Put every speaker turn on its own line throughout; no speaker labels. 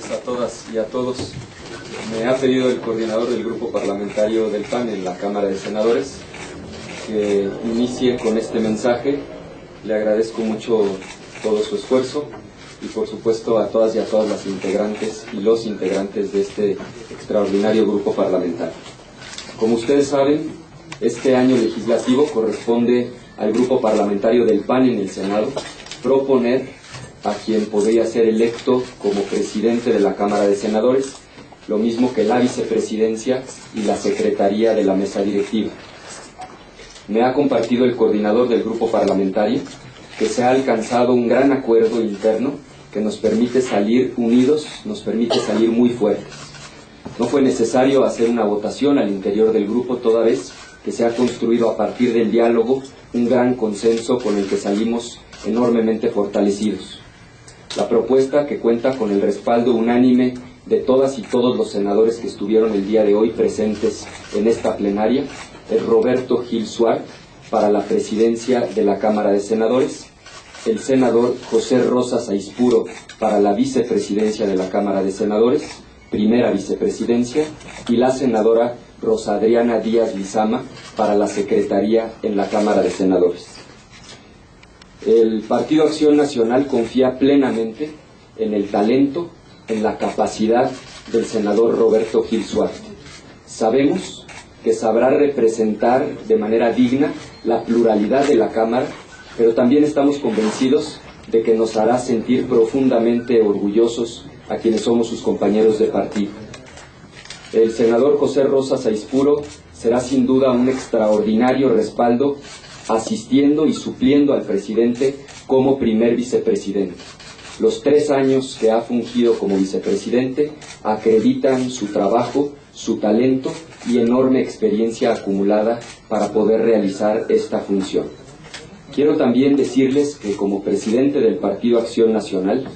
tardes a todas y a todos. Me ha pedido el coordinador del grupo parlamentario del PAN en la Cámara de Senadores que inicie con este mensaje. Le agradezco mucho todo su esfuerzo y por supuesto a todas y a todas las integrantes y los integrantes de este extraordinario grupo parlamentario. Como ustedes saben, este año legislativo corresponde al grupo parlamentario del PAN en el Senado proponer a quien podría ser electo como presidente de la Cámara de Senadores, lo mismo que la vicepresidencia y la secretaría de la mesa directiva. Me ha compartido el coordinador del grupo parlamentario que se ha alcanzado un gran acuerdo interno que nos permite salir unidos, nos permite salir muy fuertes. No fue necesario hacer una votación al interior del grupo, toda vez que se ha construido a partir del diálogo un gran consenso con el que salimos enormemente fortalecidos. La propuesta, que cuenta con el respaldo unánime de todas y todos los senadores que estuvieron el día de hoy presentes en esta plenaria, es Roberto Gil Suárez para la presidencia de la Cámara de Senadores, el senador José Rosas Aispuro para la vicepresidencia de la Cámara de Senadores, primera vicepresidencia, y la senadora Rosa Adriana Díaz Lizama para la secretaría en la Cámara de Senadores. El Partido Acción Nacional confía plenamente en el talento, en la capacidad del senador Roberto Gil Suárez. Sabemos que sabrá representar de manera digna la pluralidad de la Cámara, pero también estamos convencidos de que nos hará sentir profundamente orgullosos a quienes somos sus compañeros de partido. El senador José Rosas Aispuro será sin duda un extraordinario respaldo, asistiendo y supliendo al presidente como primer vicepresidente. Los 3 años que ha fungido como vicepresidente acreditan su trabajo, su talento y enorme experiencia acumulada para poder realizar esta función. Quiero también decirles que como presidente del Partido Acción Nacional,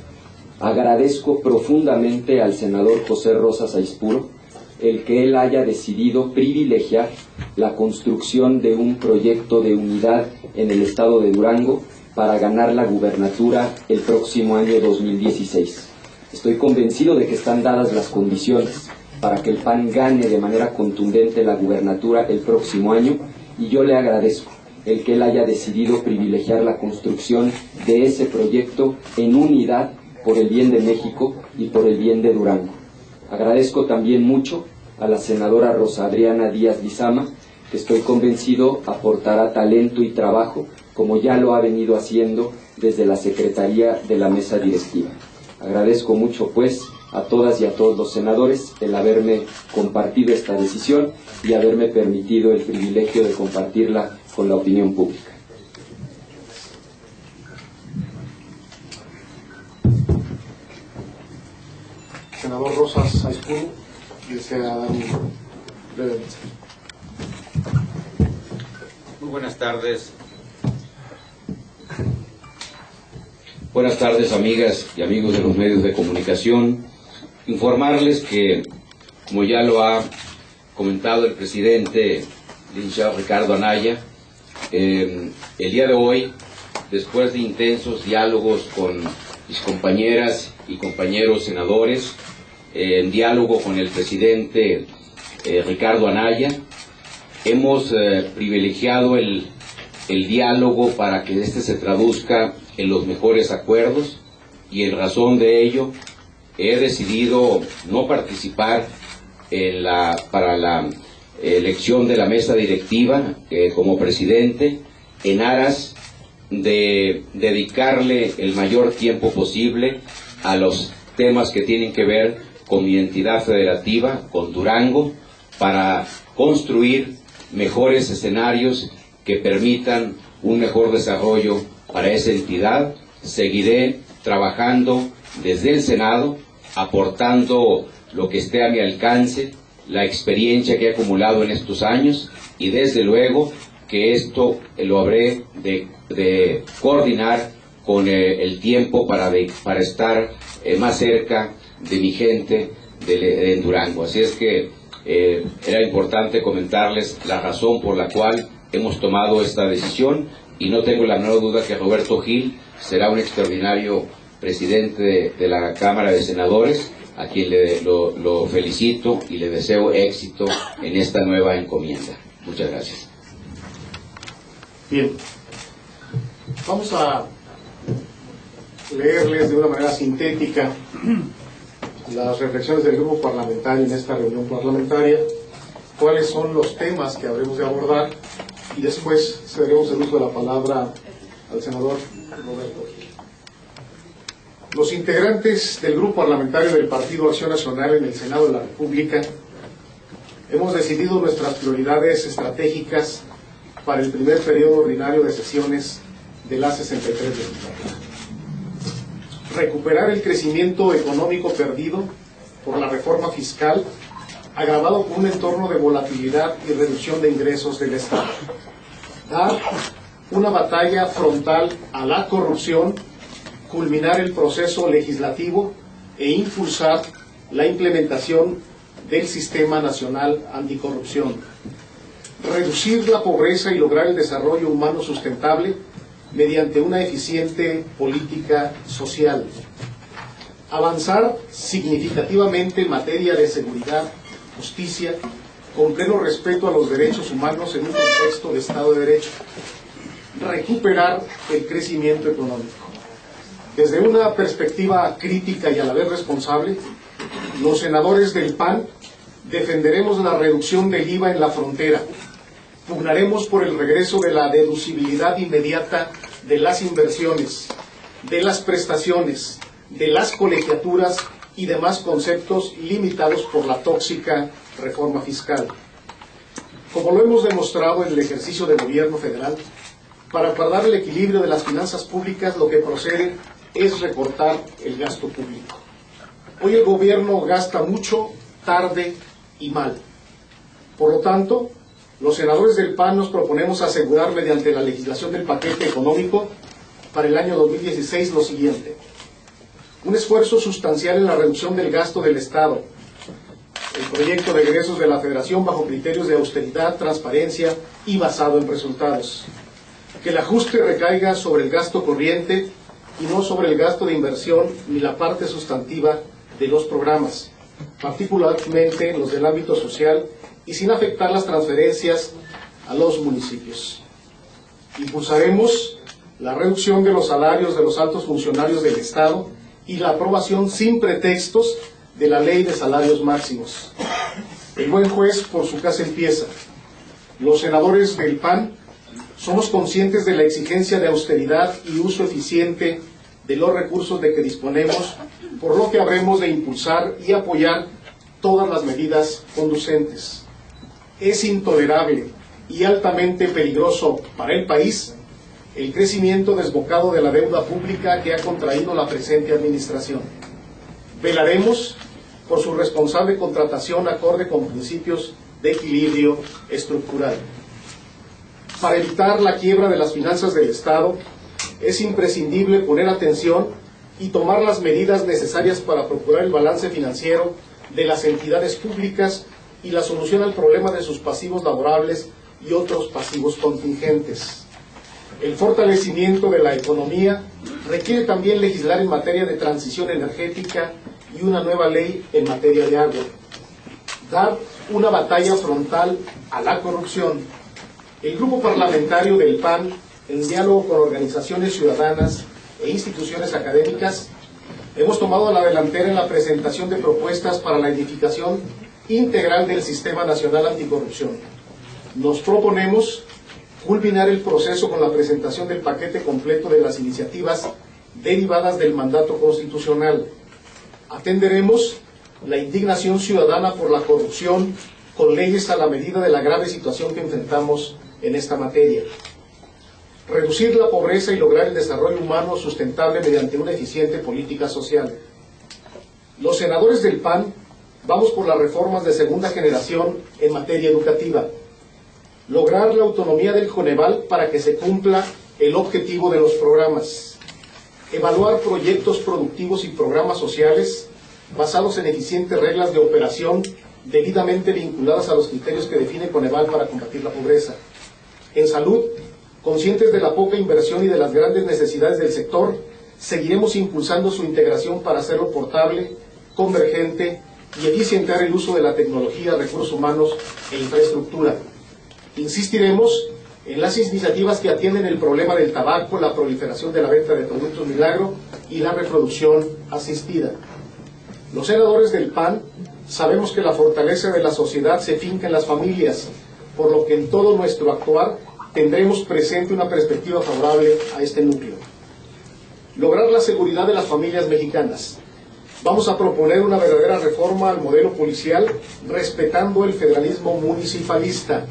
agradezco profundamente al senador José Rosas Aispuro el que él haya decidido privilegiar la construcción de un proyecto de unidad en el estado de Durango para ganar la gubernatura el próximo año 2016. Estoy convencido de que están dadas las condiciones para que el PAN gane de manera contundente la gubernatura el próximo año, y yo le agradezco el que él haya decidido privilegiar la construcción de ese proyecto en unidad por el bien de México y por el bien de Durango. Agradezco también mucho a la senadora Rosa Adriana Díaz Lizama, que estoy convencido aportará talento y trabajo, como ya lo ha venido haciendo desde la Secretaría de la Mesa Directiva. Agradezco mucho, pues, a todas y a todos los senadores el haberme compartido esta decisión y haberme permitido el privilegio de compartirla con la opinión pública.
Senador Rosas Aispuro, desea dar un breve mensaje.
Muy buenas tardes. Buenas tardes, amigas y amigos de los medios de comunicación. Informarles que, como ya lo ha comentado el presidente licenciado Ricardo Anaya, el día de hoy, después de intensos diálogos con mis compañeras y compañeros senadores, en diálogo con el presidente Ricardo Anaya, hemos privilegiado el diálogo para que este se traduzca en los mejores acuerdos, y en razón de ello he decidido no participar para la elección de la mesa directiva como presidente, en aras de dedicarle el mayor tiempo posible a los temas que tienen que ver con mi entidad federativa, con Durango, para construir mejores escenarios que permitan un mejor desarrollo para esa entidad. Seguiré trabajando desde el Senado, aportando lo que esté a mi alcance, la experiencia que he acumulado en estos años, y desde luego que esto lo habré de coordinar con el tiempo para estar más cerca de mi gente en Durango. Así es que era importante comentarles la razón por la cual hemos tomado esta decisión, y no tengo la menor duda que Roberto Gil será un extraordinario presidente de la Cámara de Senadores, a quien lo felicito y le deseo éxito en esta nueva encomienda. Muchas gracias.
Bien, vamos a leerles de una manera sintética las reflexiones del grupo parlamentario en esta reunión parlamentaria, cuáles son los temas que habremos de abordar, y después cederemos el uso de la palabra al senador Roberto. Los integrantes del grupo parlamentario del Partido Acción Nacional en el Senado de la República hemos decidido nuestras prioridades estratégicas para el primer periodo ordinario de sesiones de la 63 legislatura. Recuperar el crecimiento económico perdido por la reforma fiscal, agravado por un entorno de volatilidad y reducción de ingresos del Estado. Dar una batalla frontal a la corrupción, culminar el proceso legislativo e impulsar la implementación del Sistema Nacional Anticorrupción. Reducir la pobreza y lograr el desarrollo humano sustentable mediante una eficiente política social. Avanzar significativamente en materia de seguridad, justicia, con pleno respeto a los derechos humanos en un contexto de Estado de Derecho. Recuperar el crecimiento económico. Desde una perspectiva crítica y a la vez responsable, los senadores del PAN defenderemos la reducción del IVA en la frontera. Pugnaremos por el regreso de la deducibilidad inmediata de las inversiones, de las prestaciones, de las colegiaturas y demás conceptos limitados por la tóxica reforma fiscal. Como lo hemos demostrado en el ejercicio del gobierno federal, para guardar el equilibrio de las finanzas públicas, lo que procede es recortar el gasto público. Hoy el gobierno gasta mucho, tarde y mal. Por lo tanto, los senadores del PAN nos proponemos asegurar mediante la legislación del paquete económico para el año 2016 lo siguiente: un esfuerzo sustancial en la reducción del gasto del Estado, el proyecto de egresos de la Federación bajo criterios de austeridad, transparencia y basado en resultados, que el ajuste recaiga sobre el gasto corriente y no sobre el gasto de inversión ni la parte sustantiva de los programas, particularmente los del ámbito social, y sin afectar las transferencias a los municipios. Impulsaremos la reducción de los salarios de los altos funcionarios del Estado y la aprobación sin pretextos de la Ley de Salarios Máximos. El buen juez por su casa empieza. Los senadores del PAN somos conscientes de la exigencia de austeridad y uso eficiente de los recursos de que disponemos, por lo que habremos de impulsar y apoyar todas las medidas conducentes. Es intolerable y altamente peligroso para el país el crecimiento desbocado de la deuda pública que ha contraído la presente administración. Velaremos por su responsable contratación acorde con principios de equilibrio estructural. Para evitar la quiebra de las finanzas del Estado, es imprescindible poner atención y tomar las medidas necesarias para procurar el balance financiero de las entidades públicas y la solución al problema de sus pasivos laborables y otros pasivos contingentes. El fortalecimiento de la economía requiere también legislar en materia de transición energética y una nueva ley en materia de agua. Dar una batalla frontal a la corrupción. El grupo parlamentario del PAN, en diálogo con organizaciones ciudadanas e instituciones académicas, hemos tomado la delantera en la presentación de propuestas para la edificación integral del Sistema Nacional Anticorrupción. Nos proponemos culminar el proceso con la presentación del paquete completo de las iniciativas derivadas del mandato constitucional. Atenderemos la indignación ciudadana por la corrupción con leyes a la medida de la grave situación que enfrentamos en esta materia. Reducir la pobreza y lograr el desarrollo humano sustentable mediante una eficiente política social. Los senadores del PAN vamos por las reformas de segunda generación en materia educativa. Lograr la autonomía del Coneval para que se cumpla el objetivo de los programas. Evaluar proyectos productivos y programas sociales basados en eficientes reglas de operación debidamente vinculadas a los criterios que define Coneval para combatir la pobreza. En salud, conscientes de la poca inversión y de las grandes necesidades del sector, seguiremos impulsando su integración para hacerlo portable, convergente y eficientar el uso de la tecnología, recursos humanos e infraestructura. Insistiremos en las iniciativas que atienden el problema del tabaco, la proliferación de la venta de productos milagro y la reproducción asistida. Los senadores del PAN sabemos que la fortaleza de la sociedad se finca en las familias, por lo que en todo nuestro actuar tendremos presente una perspectiva favorable a este núcleo. Lograr la seguridad de las familias mexicanas. Vamos a proponer una verdadera reforma al modelo policial, respetando el federalismo municipalista.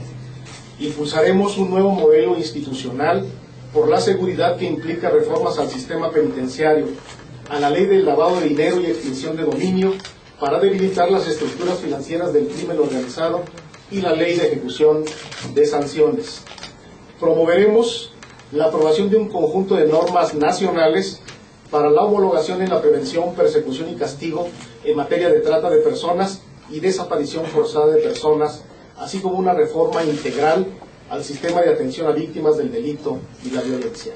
Impulsaremos un nuevo modelo institucional por la seguridad que implica reformas al sistema penitenciario, a la ley del lavado de dinero y extinción de dominio, para debilitar las estructuras financieras del crimen organizado, y la ley de ejecución de sanciones. Promoveremos la aprobación de un conjunto de normas nacionales para la homologación en la prevención, persecución y castigo en materia de trata de personas y desaparición forzada de personas, así como una reforma integral al sistema de atención a víctimas del delito y la violencia.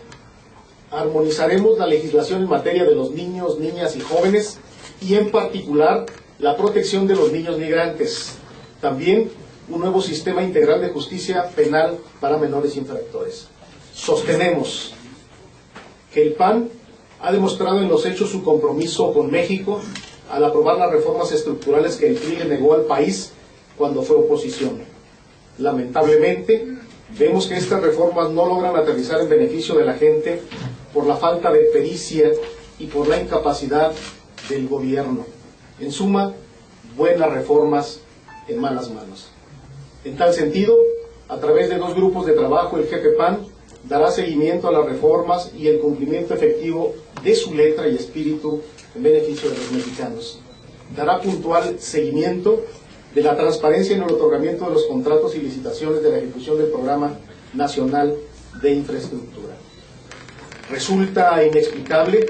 Armonizaremos la legislación en materia de los niños, niñas y jóvenes, y en particular la protección de los niños migrantes. También un nuevo sistema integral de justicia penal para menores infractores. Sostenemos que el PAN ha demostrado en los hechos su compromiso con México al aprobar las reformas estructurales que el PRI le negó al país cuando fue oposición. Lamentablemente, vemos que estas reformas no logran aterrizar en beneficio de la gente por la falta de pericia y por la incapacidad del gobierno. En suma, buenas reformas en malas manos. En tal sentido, a través de dos grupos de trabajo, el jefe PAN dará seguimiento a las reformas y el cumplimiento efectivo de su letra y espíritu en beneficio de los mexicanos. Dará puntual seguimiento de la transparencia en el otorgamiento de los contratos y licitaciones de la ejecución del Programa Nacional de Infraestructura. Resulta inexplicable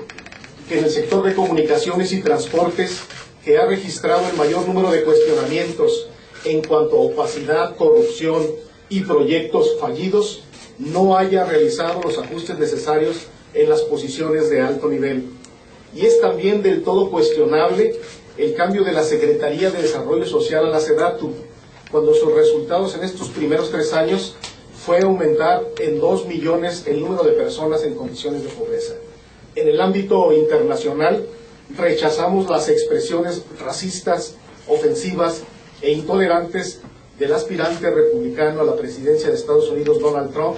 que en el sector de comunicaciones y transportes, que ha registrado el mayor número de cuestionamientos en cuanto a opacidad, corrupción y proyectos fallidos, no haya realizado los ajustes necesarios en las posiciones de alto nivel. Y es también del todo cuestionable el cambio de la Secretaría de Desarrollo Social a la SEDATU, cuando sus resultados en estos primeros 3 años fue aumentar en 2 millones el número de personas en condiciones de pobreza. En el ámbito internacional, rechazamos las expresiones racistas, ofensivas e intolerantes del aspirante republicano a la presidencia de Estados Unidos, Donald Trump,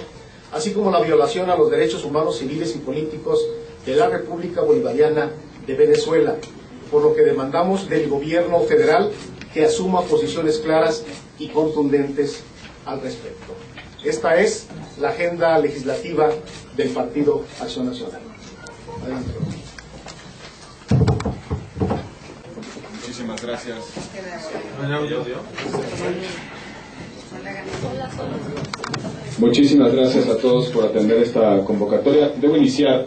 así como la violación a los derechos humanos civiles y políticos de la República Bolivariana de Venezuela, por lo que demandamos del gobierno federal que asuma posiciones claras y contundentes al respecto. Esta es la agenda legislativa del Partido Acción Nacional. Adelante.
Muchísimas gracias.
Muchísimas gracias a todos por atender esta convocatoria. Debo iniciar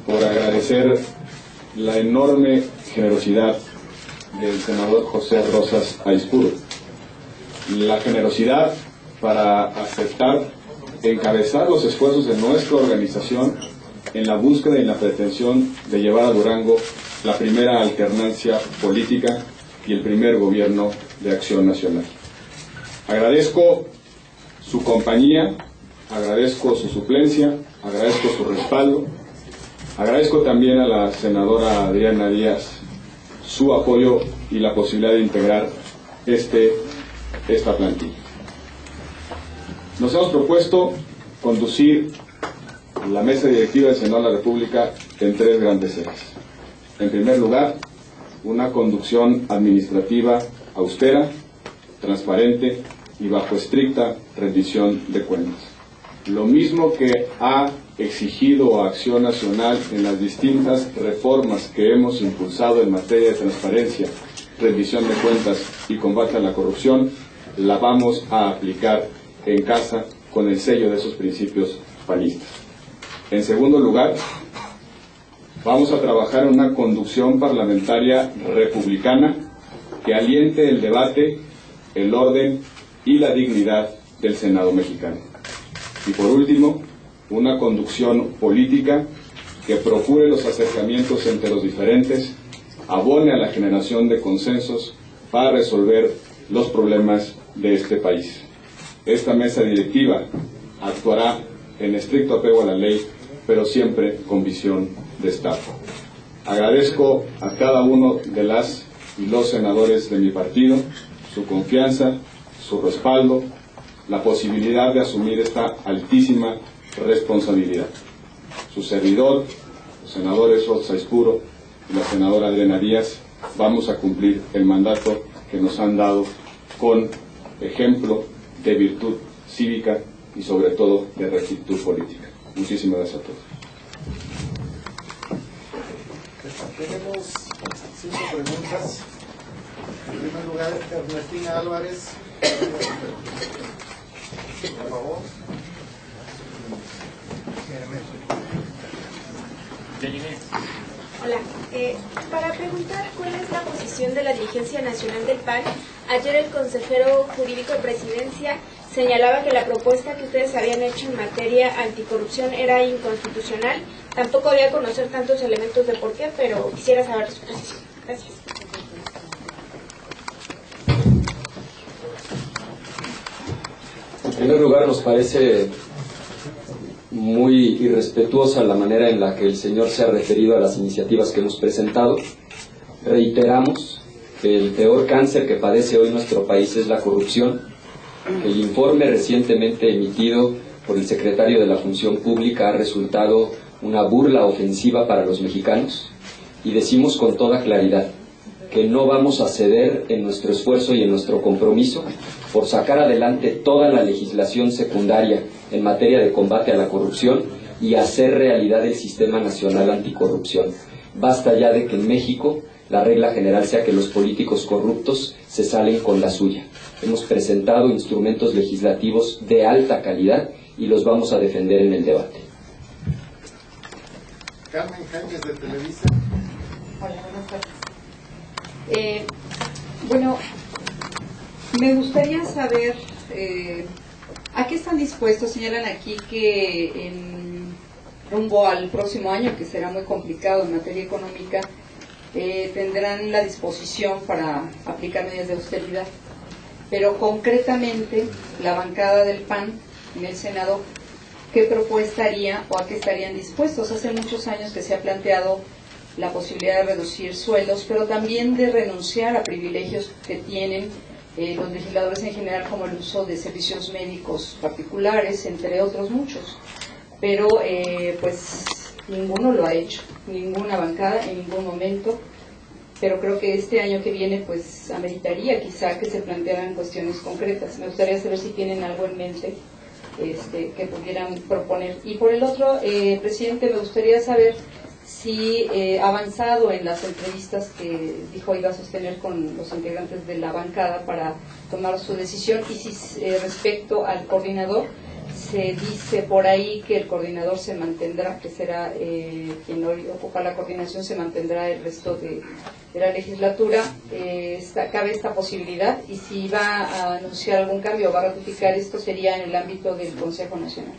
por agradecer la enorme generosidad del senador José Rosas Aispuro. La generosidad para aceptar encabezar los esfuerzos de nuestra organización en la búsqueda y la pretensión de llevar a Durango la primera alternancia política y el primer gobierno de Acción Nacional. Agradezco su compañía, agradezco su suplencia, agradezco su respaldo, agradezco también a la senadora Adriana Díaz su apoyo y la posibilidad de integrar esta plantilla. Nos hemos propuesto conducir la mesa directiva del Senado de la República en 3 grandes ejes. En primer lugar, una conducción administrativa austera, transparente y bajo estricta rendición de cuentas. Lo mismo que ha exigido Acción Nacional en las distintas reformas que hemos impulsado en materia de transparencia, rendición de cuentas y combate a la corrupción, la vamos a aplicar en casa con el sello de esos principios panistas. En segundo lugar, vamos a trabajar en una conducción parlamentaria republicana que aliente el debate, el orden y la dignidad del Senado mexicano. Y por último, una conducción política que procure los acercamientos entre los diferentes, abone a la generación de consensos para resolver los problemas de este país. Esta mesa directiva actuará en estricto apego a la ley, pero siempre con visión de Estado. Agradezco a cada uno de las y los senadores de mi partido su confianza, su respaldo, la posibilidad de asumir esta altísima responsabilidad. Su servidor, los senadores Rosa Espuro y la senadora Adriana Díaz, vamos a cumplir el mandato que nos han dado con ejemplo de virtud cívica y sobre todo de rectitud política. Muchísimas gracias a todos.
Tenemos 5 preguntas. En primer lugar, Ernestina Álvarez. Por favor.
Hola, para preguntar cuál es la posición de la dirigencia nacional del PAN. Ayer el consejero jurídico de Presidencia señalaba que la propuesta que ustedes habían hecho en materia anticorrupción era inconstitucional. Tampoco había conocer tantos elementos de por qué, pero quisiera saber su posición. Gracias.
En primer lugar, nos parece muy irrespetuosa la manera en la que el señor se ha referido a las iniciativas que hemos presentado. Reiteramos que el peor cáncer que padece hoy nuestro país es la corrupción, que el informe recientemente emitido por el secretario de la Función Pública ha resultado una burla ofensiva para los mexicanos, y decimos con toda claridad que no vamos a ceder en nuestro esfuerzo y en nuestro compromiso por sacar adelante toda la legislación secundaria en materia de combate a la corrupción y hacer realidad el Sistema Nacional Anticorrupción. Basta ya de que en México la regla general sea que los políticos corruptos se salen con la suya. Hemos presentado instrumentos legislativos de alta calidad y los vamos a defender en el debate.
Carmen Jáñez, de Televisa.
Hola, buenas tardes. Bueno, me gustaría saber a qué están dispuestos. Señalan aquí que rumbo al próximo año, que será muy complicado en materia económica, tendrán la disposición para aplicar medidas de austeridad. Pero concretamente, la bancada del PAN en el Senado, ¿qué propuesta haría o a qué estarían dispuestos? Hace muchos años que se ha planteado la posibilidad de reducir sueldos, pero también de renunciar a privilegios que tienen los legisladores en general, como el uso de servicios médicos particulares, entre otros muchos. Pero pues ninguno lo ha hecho, ninguna bancada en ningún momento. Pero creo que este año que viene pues ameritaría quizá que se plantearan cuestiones concretas. Me gustaría saber si tienen algo en mente que pudieran proponer. Y por el otro, presidente, me gustaría saber si ha avanzado en las entrevistas que dijo iba a sostener con los integrantes de la bancada para tomar su decisión, y si respecto al coordinador, se dice por ahí que el coordinador se mantendrá, que será quien hoy ocupa la coordinación, se mantendrá el resto de la legislatura. Cabe esta posibilidad, y si va a anunciar algún cambio o va a ratificar esto, sería en el ámbito del Consejo Nacional.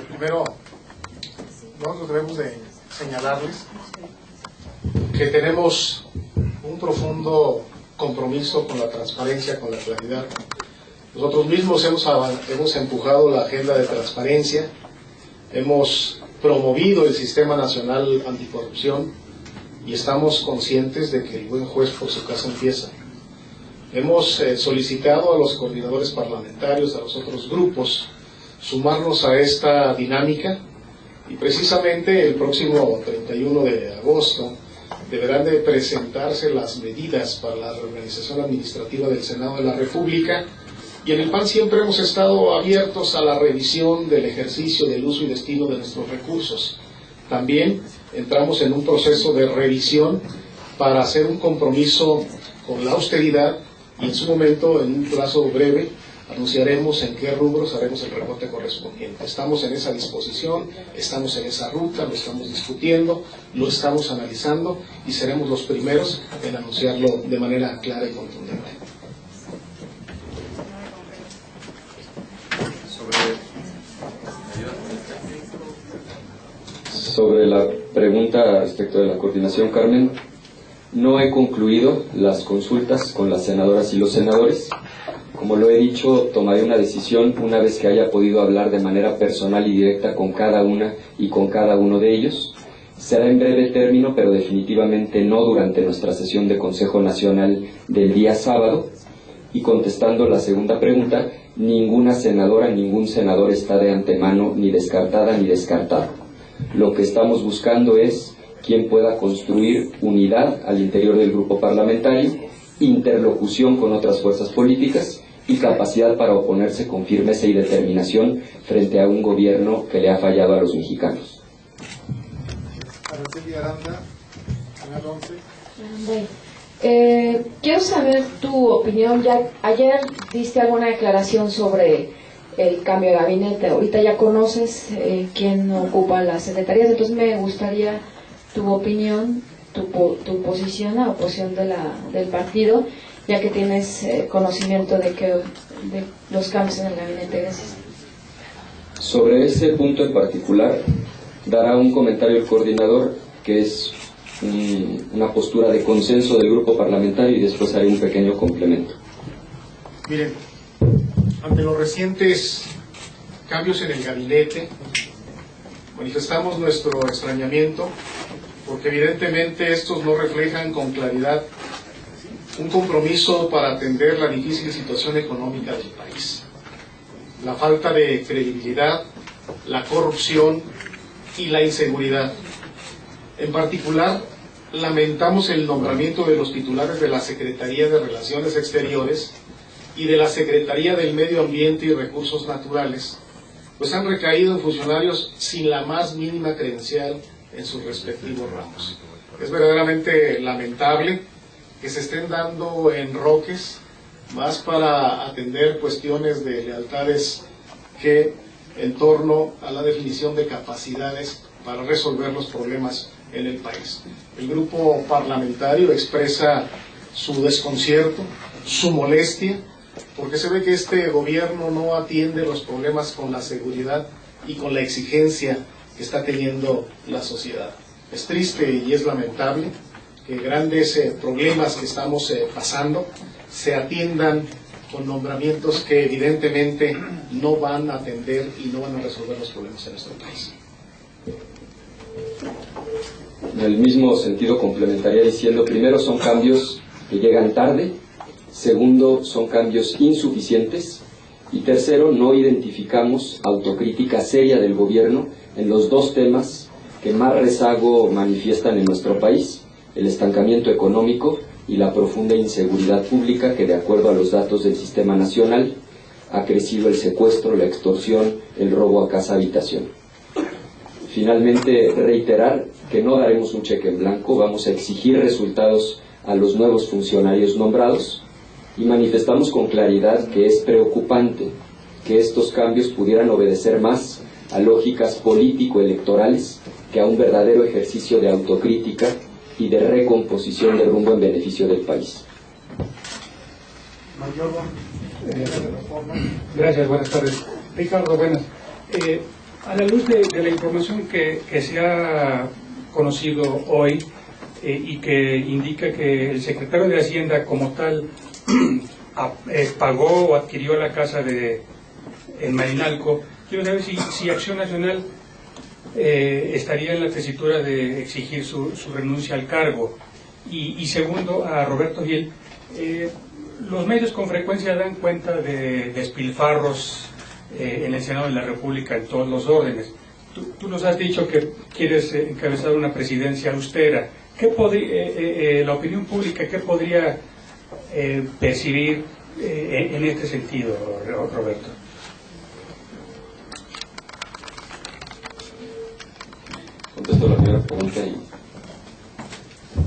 Primero, nosotros debemos de señalarles que tenemos un profundo compromiso con la transparencia, con la claridad. Nosotros mismos hemos empujado la agenda de transparencia, hemos promovido el Sistema Nacional Anticorrupción y estamos conscientes de que el buen juez por su casa empieza. Hemos solicitado a los coordinadores parlamentarios, a los otros grupos, sumarnos a esta dinámica, y precisamente el próximo 31 de agosto deberán de presentarse las medidas para la reorganización administrativa del Senado de la República. Y en el PAN siempre hemos estado abiertos a la revisión del ejercicio, del uso y destino de nuestros recursos. También entramos en un proceso de revisión para hacer un compromiso con la austeridad, y en su momento, en un plazo breve, anunciaremos en qué rubros haremos el recorte correspondiente. Estamos en esa disposición, estamos en esa ruta, lo estamos discutiendo, lo estamos analizando y seremos los primeros en anunciarlo de manera clara y contundente.
Sobre la pregunta respecto de la coordinación, Carmen, no he concluido las consultas con las senadoras y los senadores. Como lo he dicho, tomaré una decisión una vez que haya podido hablar de manera personal y directa con cada una y con cada uno de ellos. Será en breve término, pero definitivamente no durante nuestra sesión de Consejo Nacional del día sábado. Y contestando la segunda pregunta, ninguna senadora, ningún senador está de antemano ni descartada ni descartado. Lo que estamos buscando es quien pueda construir unidad al interior del grupo parlamentario, interlocución con otras fuerzas políticas y capacidad para oponerse con firmeza y determinación frente a un gobierno que le ha fallado a los mexicanos.
Araceli Aranda, Canal 11.
Bueno, quiero saber tu opinión. Ya ayer diste alguna declaración sobre el cambio de gabinete. Ahorita ya conoces quién ocupa las secretarías, entonces me gustaría tu opinión, tu posición, la oposición del partido, ya que tienes conocimiento de los cambios en el gabinete. Gracias.
Sobre ese punto en particular, dará un comentario el coordinador, que es una postura de consenso del grupo parlamentario, y después haré un pequeño complemento.
Miren, ante los recientes cambios en el gabinete, manifestamos nuestro extrañamiento porque evidentemente estos no reflejan con claridad un compromiso para atender la difícil situación económica del país. La falta de credibilidad, la corrupción y la inseguridad. En particular, lamentamos el nombramiento de los titulares de la Secretaría de Relaciones Exteriores y de la Secretaría del Medio Ambiente y Recursos Naturales, pues han recaído en funcionarios sin la más mínima credencial en sus respectivos ramos. Es verdaderamente lamentable que se estén dando enroques más para atender cuestiones de lealtades que en torno a la definición de capacidades para resolver los problemas en el país. El grupo parlamentario expresa su desconcierto, su molestia, porque se ve que este gobierno no atiende los problemas con la seguridad y con la exigencia que está teniendo la sociedad. Es triste y es lamentable que grandes problemas que estamos pasando se atiendan con nombramientos que evidentemente no van a atender y no van a resolver los problemas en nuestro país.
En el mismo sentido complementaría diciendo, primero, son cambios que llegan tarde; segundo, son cambios insuficientes; y tercero, no identificamos autocrítica seria del gobierno en los dos temas que más rezago manifiestan en nuestro país: el estancamiento económico y la profunda inseguridad pública, que de acuerdo a los datos del Sistema Nacional ha crecido el secuestro, la extorsión, el robo a casa-habitación. Finalmente, reiterar que no daremos un cheque en blanco, vamos a exigir resultados a los nuevos funcionarios nombrados, y manifestamos con claridad que es preocupante que estos cambios pudieran obedecer más a lógicas político-electorales que a un verdadero ejercicio de autocrítica y de recomposición de rumbo en beneficio del país.
Gracias, buenas tardes. Ricardo, buenas. A la luz de la información que se ha conocido hoy y que indica que el secretario de Hacienda como tal pagó o adquirió la casa en Marinalco, quiero saber si Acción Nacional estaría en la tesitura de exigir su renuncia al cargo. Y segundo, a Roberto Gil, los medios con frecuencia dan cuenta de despilfarros en el Senado de la República en todos los órdenes. Tú nos has dicho que quieres encabezar una presidencia austera. La opinión pública, ¿qué podría percibir en este sentido, Roberto?
Contesto la primera pregunta.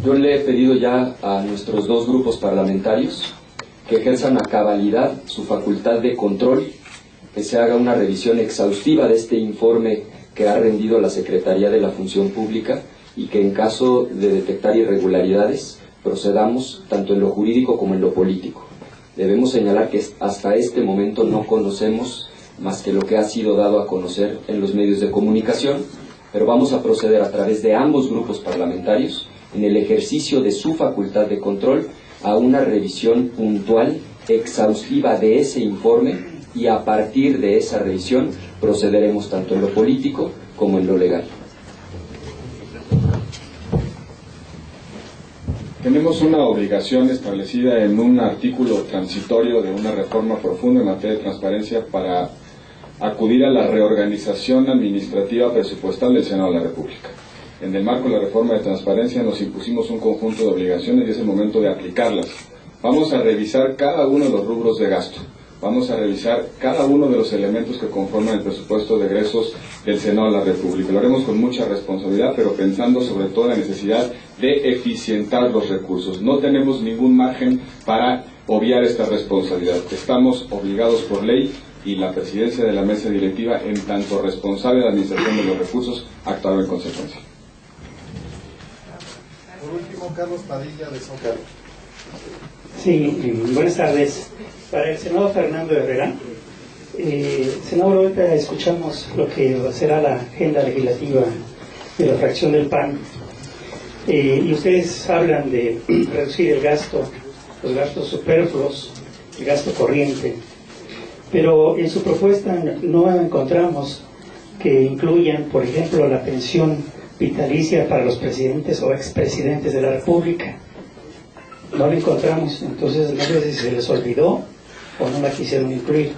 Yo le he pedido ya a nuestros dos grupos parlamentarios que ejerzan a cabalidad su facultad de control, que se haga una revisión exhaustiva de este informe que ha rendido la Secretaría de la Función Pública, y que en caso de detectar irregularidades procedamos tanto en lo jurídico como en lo político. Debemos señalar que hasta este momento no conocemos más que lo que ha sido dado a conocer en los medios de comunicación, pero vamos a proceder a través de ambos grupos parlamentarios, en el ejercicio de su facultad de control, a una revisión puntual, exhaustiva de ese informe, y a partir de esa revisión procederemos tanto en lo político como en lo legal.
Tenemos una obligación establecida en un artículo transitorio de una reforma profunda en materia de transparencia para acudir a la reorganización administrativa presupuestal del Senado de la República. En el marco de la reforma de transparencia nos impusimos un conjunto de obligaciones y es el momento de aplicarlas. Vamos a revisar cada uno de los rubros de gasto. Vamos a revisar cada uno de los elementos que conforman el presupuesto de egresos del Senado de la República. Lo haremos con mucha responsabilidad, pero pensando sobre todo en la necesidad de eficientar los recursos. No tenemos ningún margen para obviar esta responsabilidad. Estamos obligados por ley y la presidencia de la mesa directiva, en tanto responsable de la administración de los recursos, actuará en consecuencia.
Por último, Carlos Padilla, de San Carlos.
Sí, buenas tardes. Para el senador Fernando Herrera, senador, ahorita escuchamos lo que será la agenda legislativa de la fracción del PAN, y ustedes hablan de reducir el gasto, los gastos superfluos, el gasto corriente, pero en su propuesta no encontramos que incluyan, por ejemplo, la pensión vitalicia para los presidentes o expresidentes de la República. No la encontramos, entonces no sé si se les olvidó o no la quisieron incluir.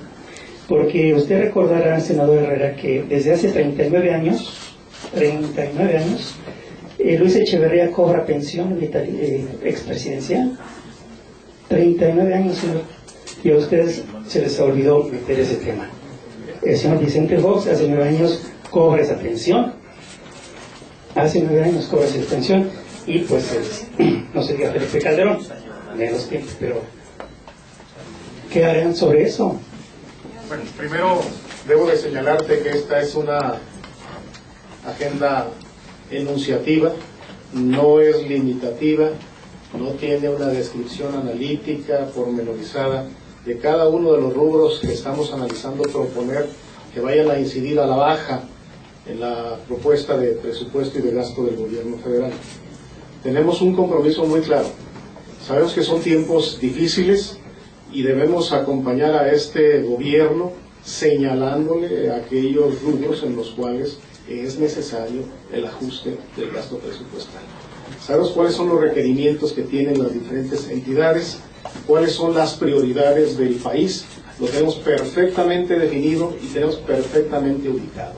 Porque usted recordará, senador Herrera, que desde hace 39 años, Luis Echeverría cobra pensión expresidencial. 39 años, señor. Y a ustedes se les olvidó meter ese tema. El señor Vicente Fox hace 9 años cobra esa pensión. Hace 9 años cobra esa pensión. Y pues, no se diga Felipe Calderón, menos tiempo, pero ¿qué harán sobre eso?
Bueno, primero debo de señalarte que esta es una agenda enunciativa, no es limitativa, no tiene una descripción analítica, pormenorizada de cada uno de los rubros que estamos analizando proponer que vayan a incidir a la baja en la propuesta de presupuesto y de gasto del gobierno federal. Tenemos un compromiso muy claro. Sabemos que son tiempos difíciles y debemos acompañar a este gobierno señalándole aquellos rubros en los cuales es necesario el ajuste del gasto presupuestal. Sabemos cuáles son los requerimientos que tienen las diferentes entidades, cuáles son las prioridades del país, lo tenemos perfectamente definido y tenemos perfectamente ubicado.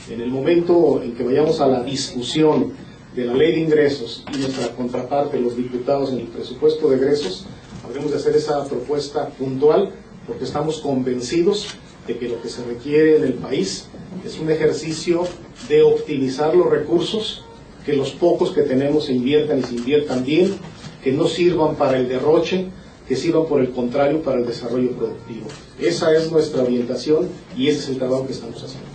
En el momento en que vayamos a la discusión de la ley de ingresos y nuestra contraparte, los diputados, en el presupuesto de egresos, habremos de hacer esa propuesta puntual, porque estamos convencidos de que lo que se requiere en el país es un ejercicio de optimizar los recursos, que los pocos que tenemos se inviertan y se inviertan bien, que no sirvan para el derroche, que sirvan por el contrario para el desarrollo productivo. Esa es nuestra orientación y ese es el trabajo que estamos haciendo.